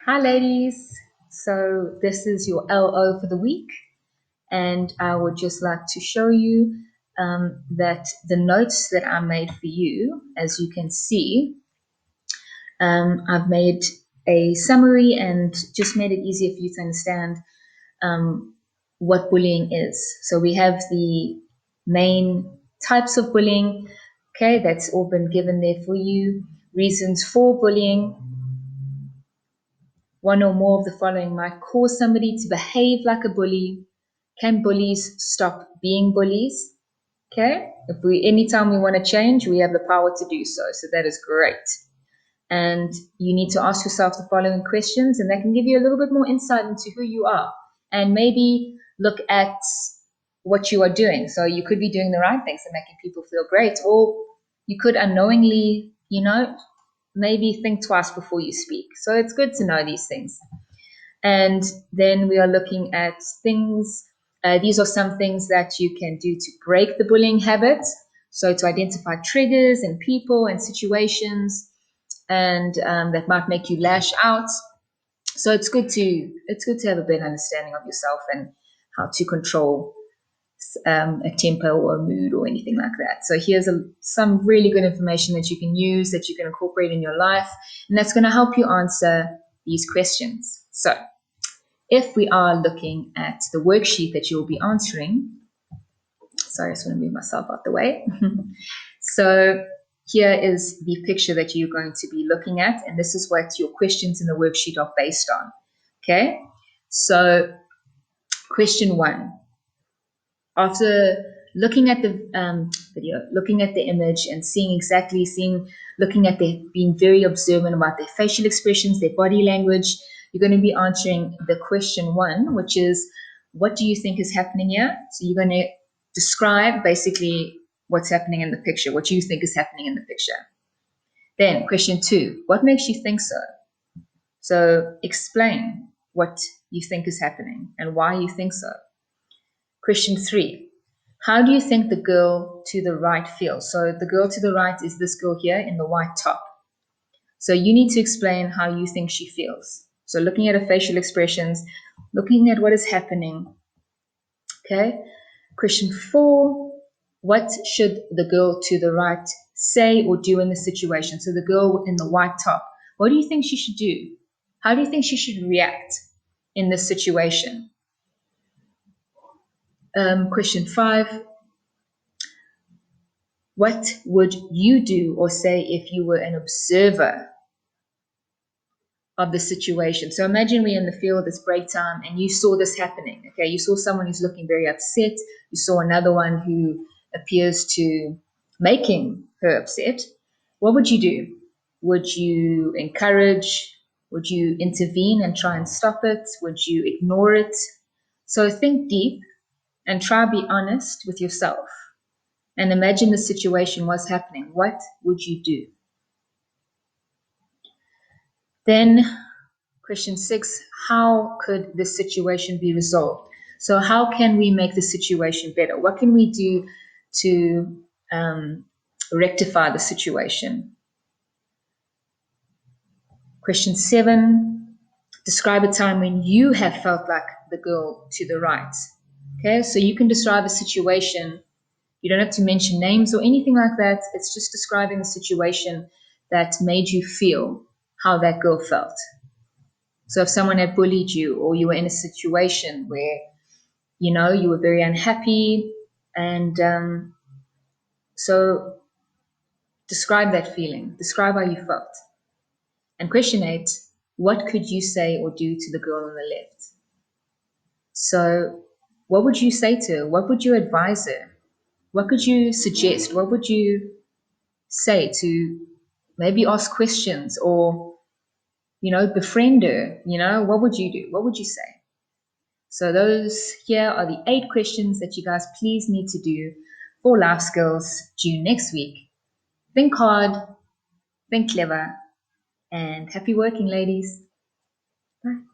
Hi, ladies. So, this is your LO for the week, and I would just like to show you that the notes that I made for you, as you can see, I've made a summary and just made it easier for you to understand um, what bullying is. So, we have the main types of bullying, okay, that's all been given there for you. Reasons for bullying. One or more of the following might cause somebody to behave like a bully. Can bullies stop being bullies? Okay. Anytime we want to change, we have the power to do so. So that is great. And you need to ask yourself the following questions, and that can give you a little bit more insight into who you are. And maybe look at what you are doing. So you could be doing the right things and making people feel great, or you could unknowingly, maybe think twice before you speak. So it's good to know these things. And then we are looking at things. These are some things that you can do to break the bullying habit. So to identify triggers in people and situations, and that might make you lash out. So it's good to have a better understanding of yourself and how to control a tempo or a mood or anything like that. So here's some really good information that you can use, that you can incorporate in your life, and that's going to help you answer these questions. So if we are looking at the worksheet that you'll be answering, sorry, I just want to move myself out the way. So here is the picture that you're going to be looking at, and this is what your questions in the worksheet are based on. Okay, so question 1. After looking at the video, looking at the image and looking at being very observant about their facial expressions, their body language, you're going to be answering the question 1, which is, what do you think is happening here? So you're going to describe basically what's happening in the picture, what you think is happening in the picture. Then question 2, what makes you think so? So explain what you think is happening and why you think so. Question 3, how do you think the girl to the right feels? So the girl to the right is this girl here in the white top. So you need to explain how you think she feels. So looking at her facial expressions, looking at what is happening. Okay. Question 4, what should the girl to the right say or do in the situation? So the girl in the white top, what do you think she should do? How do you think she should react in this situation? Question 5, what would you do or say if you were an observer of the situation? So imagine we're in the field, it's break time, and you saw this happening. Okay, you saw someone who's looking very upset. You saw another one who appears to making her upset. What would you do? Would you encourage? Would you intervene and try and stop it? Would you ignore it? So think deep and try to be honest with yourself. And imagine the situation was happening. What would you do? Then question 6, how could this situation be resolved? So how can we make the situation better? What can we do to rectify the situation? Question 7, describe a time when you have felt like the girl to the right. Okay, so you can describe a situation. You don't have to mention names or anything like that. It's just describing the situation that made you feel how that girl felt. So if someone had bullied you, or you were in a situation where, you were very unhappy, and so describe that feeling, describe how you felt. And question 8, what could you say or do to the girl on the left? So what would you say to her? What would you advise her? What could you suggest? What would you say to maybe ask questions, or, befriend her? What would you do? What would you say? So those here are the 8 questions that you guys please need to do for life skills due next week. Think hard, think clever, and happy working, ladies. Bye.